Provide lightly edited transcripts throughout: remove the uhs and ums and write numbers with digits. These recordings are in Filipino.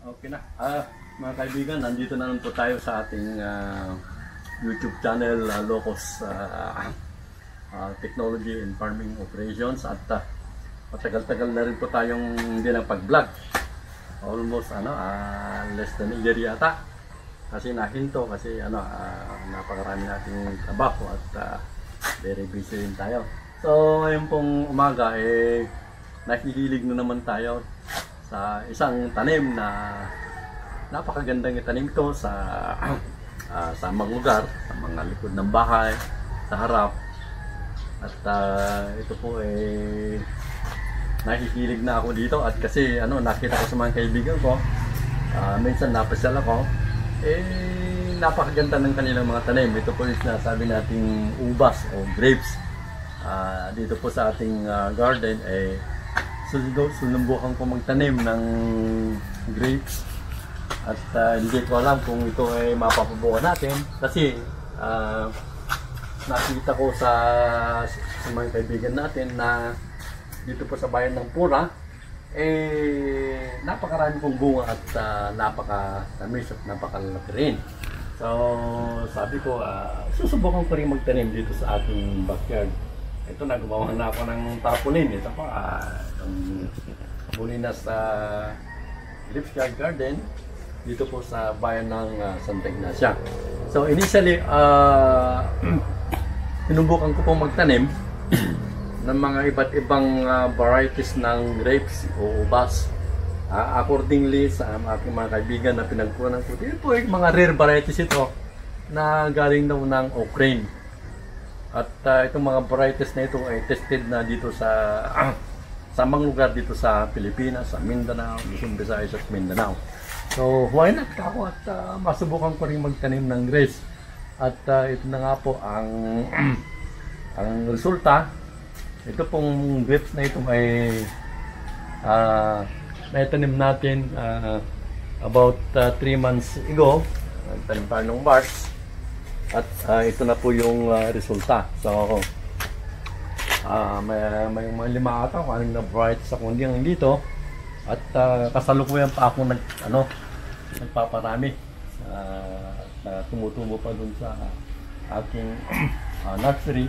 Okay na. Mga kaibigan, nandito na naman po tayo sa ating YouTube channel, Locos Technology and Farming Operations. At matagal-tagal na rin po tayong hindi lang pag-vlog. Almost less than a year yata. Kasi nahinto kasi napakarami nating trabaho at very busy rin tayo. So ngayon pong umaga nakikilig na naman tayo sa isang tanim na napakagandang itanim ito sa mga lugar, sa mga likod ng bahay, sa harap. At ito po nakikilig na ako dito at kasi nakita ko sa mga kaibigan ko, minsan napasyal ako, napakaganda ng kanilang mga tanim. Ito po yung sinasabi nating ubas o grapes. Dito po sa ating garden sinubukan ko magtanim ng grapes at hindi ko alam kung ito ay mapapabukan natin kasi nakita ko sa mga kaibigan natin na dito po sa bayan ng Pura napakarami pong bunga at napakatamis at napakalaki rin. So sabi ko susubukan ko rin magtanim dito sa ating backyard. Ito gumawa na ako ng tarpaulin. Ito pa muli na sa Grapes Garden dito po sa bayan ng Santa Ignacia. So initially sinubukan ko pong magtanim ng mga iba't ibang varieties ng grapes o ubas. Accordingly sa aking mga kaibigan na pinagkunan ko, dito po yung mga rare varieties ito na galing daw ng Ukraine. At itong mga varieties na ito ay tested na dito sa mga lugar dito sa Pilipinas, sa Mindanao, Luzon, Visayas at Mindanao. So why not ako at masubukan ko rin magtanim ng grapes. At ito na nga po ang resulta. Ito pong grapes na ito ay naitanim natin about 3 months ago. Nagtanim pa ng March. At ito na po yung resulta. So may mga 5 ata kung anong na-bright sa kundi ang dito. At kasalukuyan pa ako nagpaparami. Tumutubo pa dun sa aking nursery.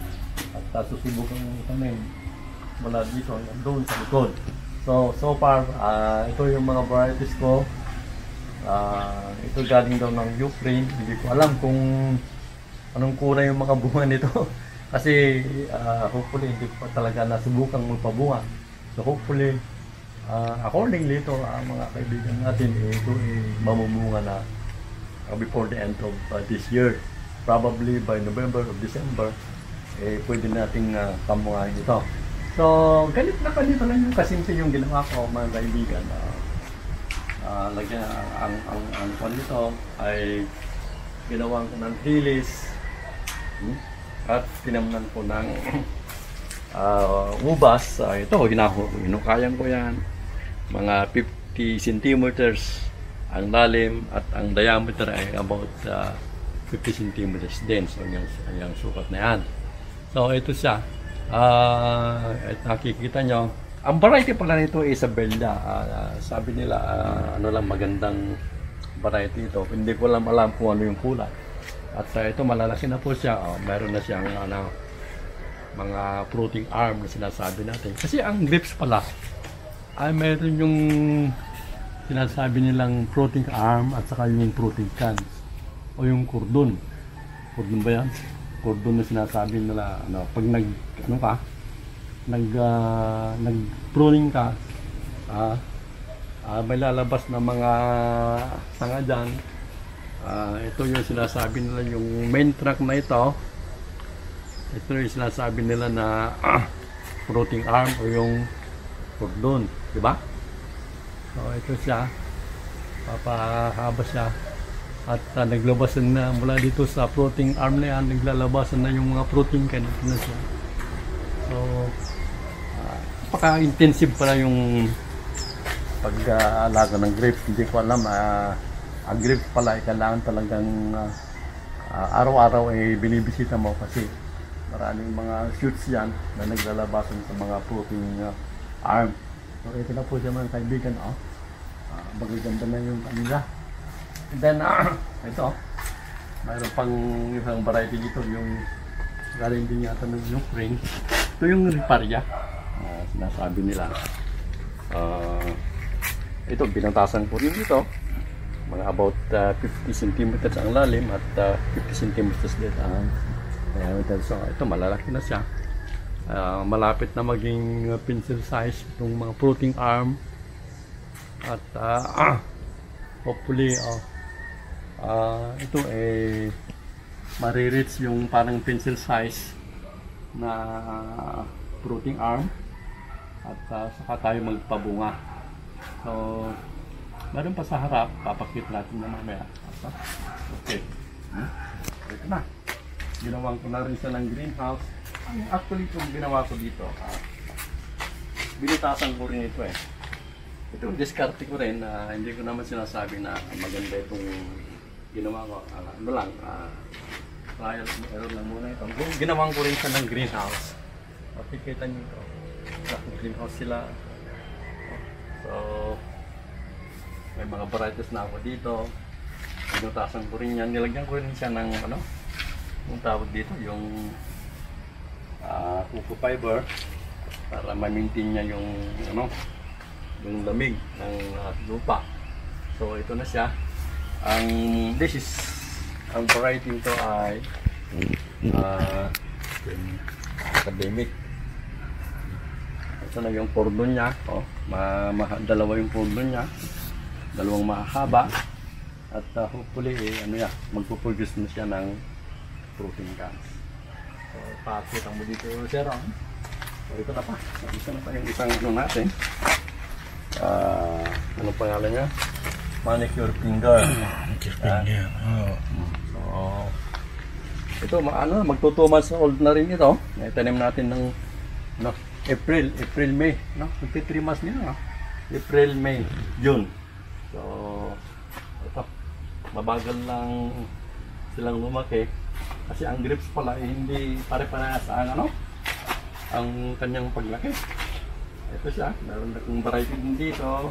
At susubukan kami mula dito doon sa likod. So far, ito yung mga varieties ko. Ito galing daw ng Ukraine. Hindi ko alam kung anong kulay yung mga bunga nito. Kasi hopefully hindi ko pa talaga nasubukang magpabunga. So hopefully accordingly ito mga kaibigan natin ito mamumunga na before the end of this year. Probably by November or December pwede nating pamungahin ito. So ganito lang yung kasimple yung ginawa ko mga kaibigan. Lagyan ang kwan nito ay ginawan ko ng trellis at tinamnan ko ng ubas. Ito hinukayan ko yan mga 50 centimeters ang lalim at ang diameter ay about 50 centimeters din. So yung sukat na yan. So ito siya. At nakikita nyo ang variety pala nito ay Isabella. Sabi nila magandang variety ito. Hindi ko alam kung ano yung kulay. At ito malalaki na po siya. Meron na siyang mga fruiting arm na sinasabi natin. Kasi ang grapes pala ay meron yung sinasabi nilang fruiting arm at saka yung fruiting cans o yung cordon. Cordon ba yan? Cordon na sinasabi nila pag nag-pruning ka, may lalabas na mga sanga dyan. Ito yung sinasabi nila yung main track na ito. Ito yung sinasabi nila na fruiting arm o yung cordon, diba? So ito siya, papahaba siya at naglabasan na mula dito sa fruiting arm na yan, naglalabasan na yung mga fruiting can na siya. So napaka-intensive pala yung pag-alaga ng grapes. Hindi ko alam ang grapes pala ay kailangan talagang araw-araw ay binibisita mo kasi maraming mga shoots yan na naglalabasan sa mga fruiting arm. So ito na po siya mga kaibigan. magaganda na yung kanila. And then, ito, mayroon pang isang variety dito, yung galing din yata ng Ukraine. Ito yung riparia, sinasabi nila. Ito, binatasan ko rin dito. Mga about 50 centimeters ang lalim at 50 centimeters din ang diameter. So, ito, malalaki na siya. Malapit na maging pencil size itong mga fruiting arm. At hopefully, ito marireach yung parang pencil size na fruiting arm. At saka tayo magpabunga. So, meron pa sa harap, papakit natin na mamaya. Okay. Ito na. Ginawan ko na rin siya ng greenhouse. Actually, itong ginawa ko dito, binitasan ko rin ito eh. Ito, diskarte ko rin. Hindi ko naman sinasabi na maganda itong ginawa ko. Ano lang, trial and error lang muna ito. Ginawan ko rin siya ng greenhouse. Makikita nyo ito. Greenhouse sila. So, may mga varieties na ako dito. Binutasan ko rin yan. Nilagyan ko rin siya ng ano, yung tawag dito, yung coco fiber para ma-maintain niya yung ano, yung lamig ng lupa. So ito na siya. Ang variety nito ay academic. Ito na yung cordon niya. Dalawa yung cordon niya. Dalawang mahaba. At hopefully, magpuproduce na siya ng fruiting cans. So, pakita mo dito, sir. So, ito na pa. Isa na pa yung isang ano natin. Anong pangalan niya? Manicure finger. Manicure finger. So, ito, magto 2 months old na rin ito. Itanim natin ng April, May. Magti 3 months nila. April, May, June. So, ito. Mabagal lang silang lumaki. Kasi ang grapes pala hindi pare-parehas ang kanyang paglaki. Ito siya, meron akong variety din dito.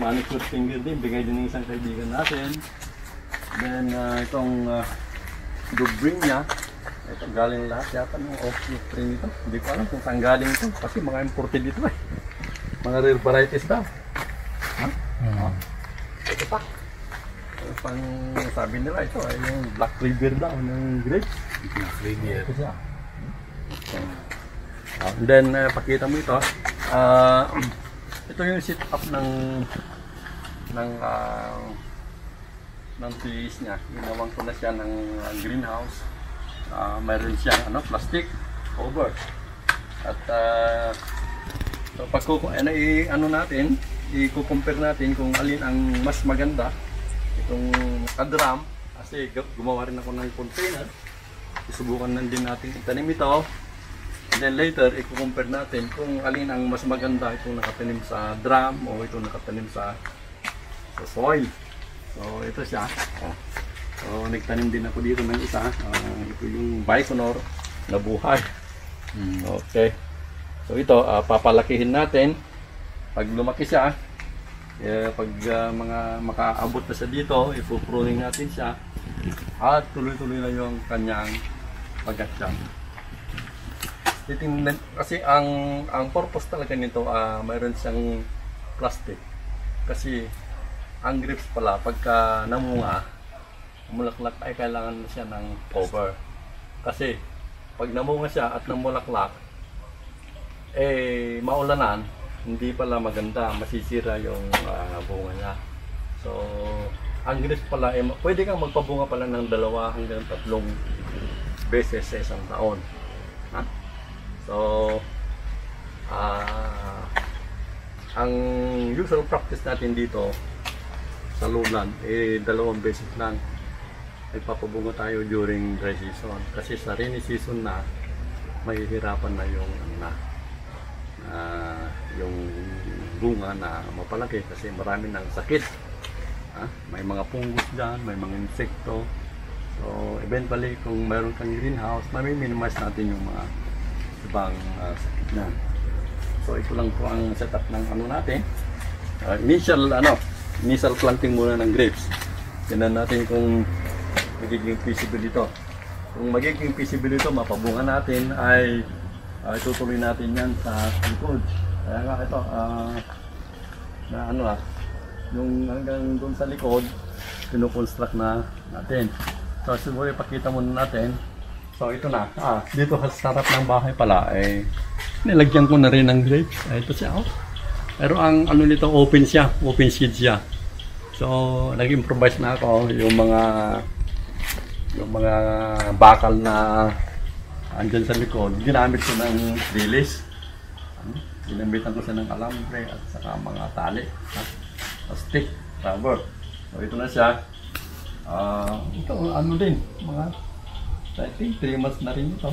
Manicure finger din, bigay din ng isang kaibigan natin. Then itong dubring niya, ito galing lahat yata ng off-spring ito. Hindi ko alam kung saan galing ito kasi mga imported dito eh. Mga rare varieties daw. Ito pa. Pang sabi nila ito ay yung Black River daw ng grapes. Black River. And then pakita mo ito. Ito yung set up ng place niya. Ginawan ko na siya ng greenhouse. Mayroon siyang plastic cover. At so pag natin, i-compare natin kung alin ang mas maganda. Itong kadram, kasi gumawa rin ako ng container. Isubukan na din natin itanim ito. And then later, i-compare natin kung alin ang mas maganda, itong nakatanim sa drum o itong nakatanim sa soil. So ito siya. So nagtanim din ako dito ng isa. Ito yung Baikonur na buhay. Okay. So ito, papalakihin natin. Pag lumaki siya, pag mga makaabot na siya dito, ipupruning natin siya at tuloy-tuloy na yung kanyang paggatsyang. Titingnan kasi ang purpose talaga nito, mayroon siyang plastic. Kasi ang grapes pala pagka namunga, mulaklak ay kailangan na siya ng cover. Kasi pag namunga siya at namulaklak, maulanan, hindi pala maganda, masisira yung bunga niya. So, ang grapes pala, pwede kang magpabunga pala ng 2 hanggang 3 beses sa isang taon. So, ang usual practice natin dito sa lulan, 2 beses lang. Nagpapabunga tayo during dry season. Kasi sa rainy season na, mahihirapan na yung bunga na mapalaki kasi marami ng sakit. May mga fungus dyan, may mga insekto. So eventually kung mayroon kang greenhouse, mami-minimize natin yung mga ibang sakit na. So ito lang po ang setup ng natin. initial planting muna ng grapes. Tingnan natin kung magiging feasible ito. Kung magiging feasible ito, mapabunga natin ay tutuloy natin yan sa likod. Kaya nga ito, yung hanggang doon sa likod, kinukonstruct na natin. So siguro ipakita muna natin. So ito na, dito sa sarap ng bahay pala, nilagyan ko na rin ng grapes. Ito siya, pero ang nito, open seed siya. So nag-improvise na ako yung mga bakal na andyan sa likod. Ginamit ko ng release. Ginamitan ko siya ng alambre at saka mga tali. Stick, rubber. So ito na siya. Ito din, I think 3 months na rin ito.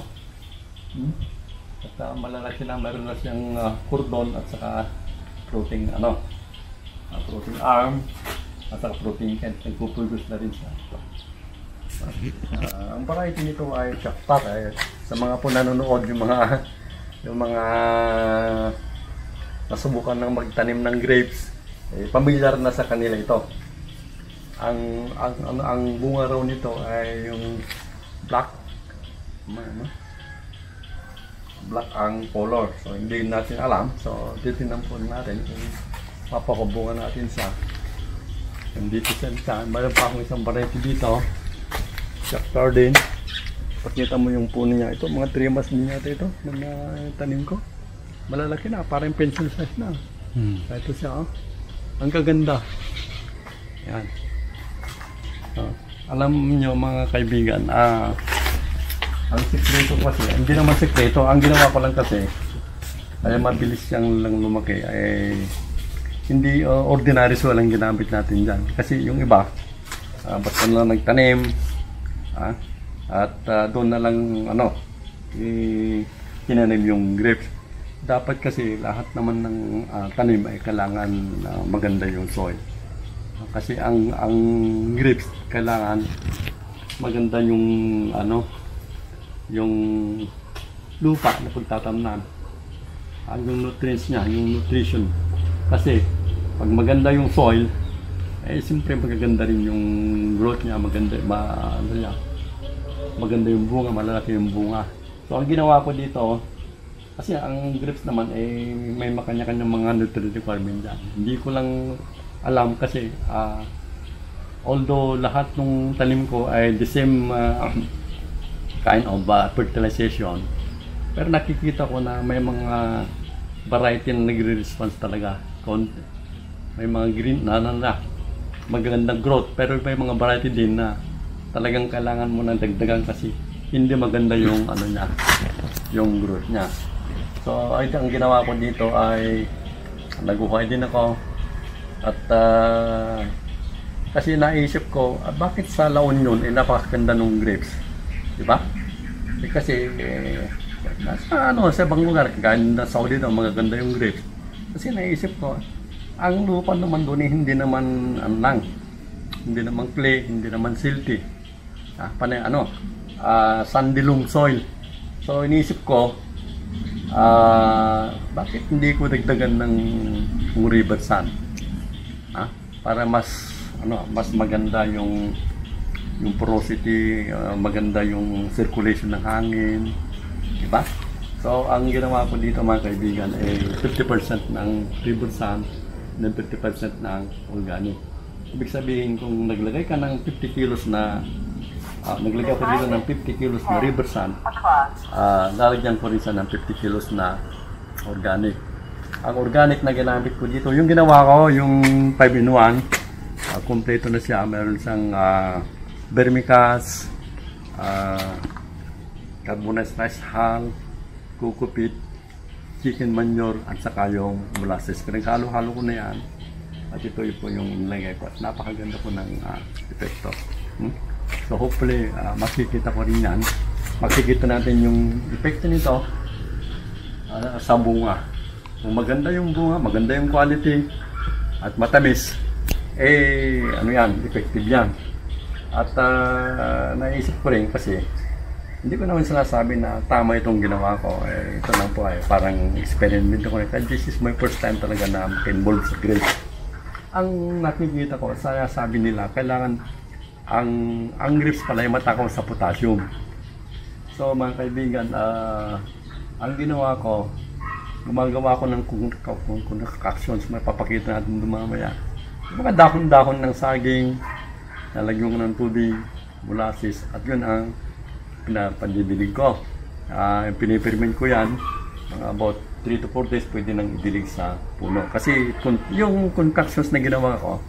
At malalaki na, meron na siyang cordon at saka floating floating arm at saka floating can. Nagpuproduce na rin siya. Ang variety nito ay chapter. Sa mga po nanonood, yung mga nasubukan ng magtanim ng grapes, familiar na sa kanila ito. Ang bunga raw nito ay yung black ang color. So hindi natin alam. So titingnan po natin kung mapakabunga natin siya. And dito siya, mayroon pa akong isang variety dito. Chapter din. Pakita mo yung puno niya. Ito, mga 3 months din yata ito na tanim ko. Malalaki na, parang pencil size na. Ito siya, ang kaganda. Yan. Alam nyo mga kaibigan, ang sikreto kasi, hindi naman sikreto, ang ginawa ko lang kasi, ay mabilis siyang lang lumaki, hindi ordinary soil ang ginamit natin dyan. Kasi yung iba, basta na lang nagtanim, at doon na lang, tinanim yung grapes. Dapat kasi lahat naman ng tanim ay kailangan maganda yung soil. Kasi ang grapes kailangan maganda yung yung lupa na pagtatamnan. Yung nutrients niya, yung nutrition. Kasi pag maganda yung soil, siyempre magaganda rin yung growth niya, maganda yung bunga, malalaki yung bunga. So ang ginawa ko dito, kasi ang grapes naman may makanya-kanyang mga nutrient requirement dyan. Hindi ko lang alam kasi although lahat ng tanim ko ay the same kind of fertilization, pero nakikita ko na may mga variety na nagre-response talaga. May mga green na magandang growth, pero may mga variety din na talagang kailangan mo ng dagdagan kasi hindi maganda yung niya, yung growth niya. So ang ginawa ko dito ay naguhay din ako. At kasi naisip ko, bakit sa La Union napakaganda ng grapes? Diba? Kasi sa ibang lugar, kaya na Saudi na magaganda yung grapes. Kasi naisip ko, ang lupa naman doon hindi naman hindi naman clay, hindi naman silty. Sandy loam soil. So iniisip ko, bakit hindi ko dagdagan ng river sand? Para mas maganda yung porosity, maganda yung circulation ng hangin, diba? So ang ginawa ko dito mga kaibigan ay 50% ng river sand and 50% ng organic. Ibig sabihin kung naglagay ka ng 50 kilos na naglagay ko dito ng 50 kilos na river sand, lalagyan ko rin siya ng 50 kilos na organic. Ang organic na ginamit ko dito, yung ginawa ko, yung 5-in-1, kompleto na siya. Meron siyang vermicast, carbonized rice hull, coco peat, chicken manure, at saka yung molasses. Pinaghalo-halo ko na yan. At ito po yung nilagay ko. At napakaganda po ng epekto. So hopefully, makikita ko rin yan. Makikita natin yung epekto nito sa bunga. Kung maganda yung bunga, maganda yung quality, at matamis, effective yan. At naisip ko rin kasi, hindi ko naman sinasabi na tama itong ginawa ko. Ito lang po parang experiment ko. This is my first time talaga na involved sa grapes. ang nakikita ko, sabi nila, kailangan ang grapes pala ay matakaw sa potassium. So mga kaibigan, ang ginawa ko, gumagawa ko ng concoctions, may papakita natin doon mamaya. Mga dahon-dahon ng saging, nalagyan ko ng tubig, molasses, at yun ang pinapandidilig ko. Piniperment ko yan, about 3 to 4 days pwede nang idilig sa puno. Kasi yung concoctions na ginawa ko,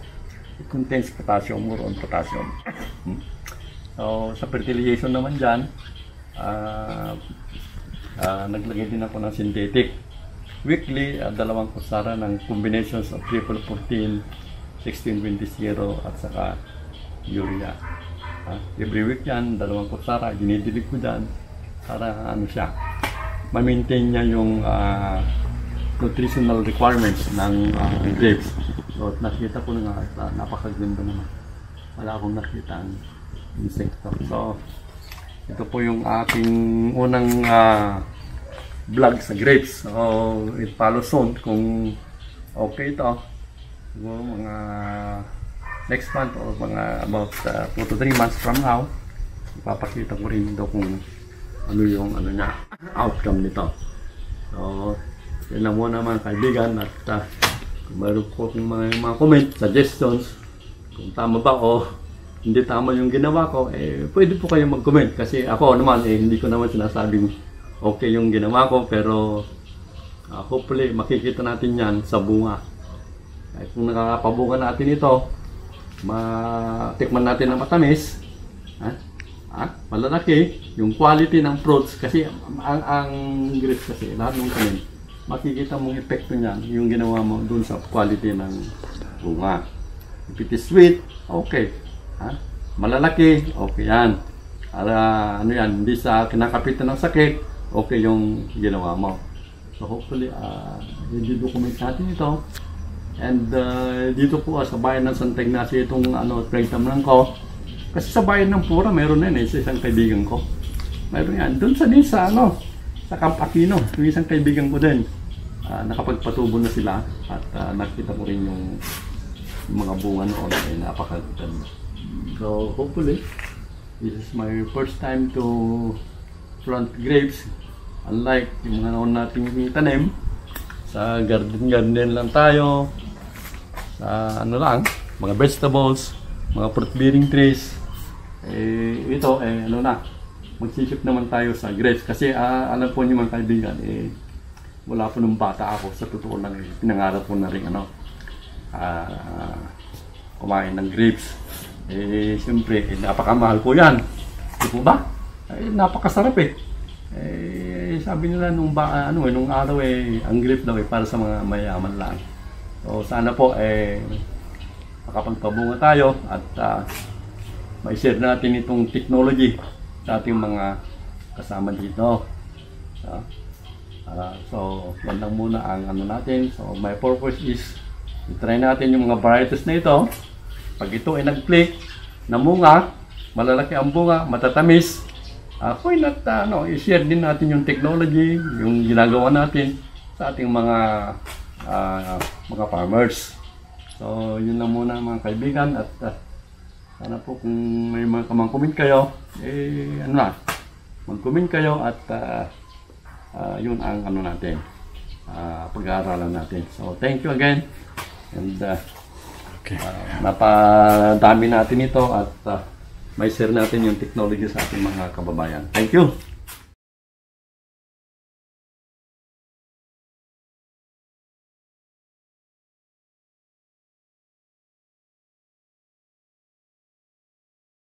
it contains potassium, more on potassium. So sa fertilization naman dyan, naglagay din ako ng synthetic. Weekly, 2 kutsara ng combinations of triple 14, 16-20-0 at saka urea. Every week yan, 2 kutsara, dinidilig ko dyan para ano siya, ma-maintain niya yung nutritional requirements ng grapes. So nakita ko na nga, napakaganda naman. Wala akong nakita ang insekto. So ito po yung aking unang vlog sa grapes. So it follows soon kung okay ito. Siguro mga next month or mga about 2 to 3 months from now, ipapakita ko rin ito kung ano yung niya, outcome nito. So yun lang muna mga kaibigan, at kung mayroon po kung mga comment, suggestions, kung tama ba o hindi tama yung ginawa ko, pwede po kayo mag-comment. Kasi ako naman, hindi ko naman sinasabing okay yung ginawa ko, pero hopefully makikita natin yan sa bunga. Kung nakakapabunga natin ito, matikman natin na matamis, malalaki, yung quality ng fruits, kasi ang grapes kasi, lahat ng tanim, makikita mong epekto niyan, yung ginawa mo dun sa quality ng bunga. If it is sweet, okay. Malalaki, okay yan. Ano yan, hindi sa kinakapitan ng sakit, okay yung ginawa mo. So hopefully, i-document natin ito. And dito po sa bayan ng Santa Ignacio, itong pinagtamnan ko. Kasi sa bayan ng Pura, meron na yun, sa isang kaibigan ko. Meron yan. Doon sa sa Camp Aquino, yung isang kaibigan ko din. Nakapagpatubo na sila at nakita ko rin yung mga bunga noon ay napakaganda. So hopefully, this is my first time to plant grapes. Unlike yung mga noon nating tanim, sa garden lang tayo, sa mga vegetables, mga fruit-bearing trees. Ito, magsisip naman tayo sa grapes. Kasi alam po niyo mga kaibigan, wala po nung bata ako, sa totoo lang, pinangarap ko na rin kumain ng grapes. Siyempre, napakamahal po yan. Di po ba? Napakasarap sabi nila nung araw ang grape daw para sa mga mayaman lang. So sana po makapagpabunga tayo at ma-share natin itong technology sa ating mga kasama dito. So yan lang muna ang natin. So my purpose is i-try natin yung mga varieties na ito. Pag ito ay nag-click, namunga, malalaki ang bunga, matatamis, why not i-share din natin yung technology, yung ginagawa natin sa ating mga farmers. So yun lang muna mga kaibigan, at sana po kung may mga comment kayo, mag-comment kayo at yun ang natin, pag-aaralan natin. So thank you again, and napadami natin ito at may share natin yung technology sa ating mga kababayan. Thank you!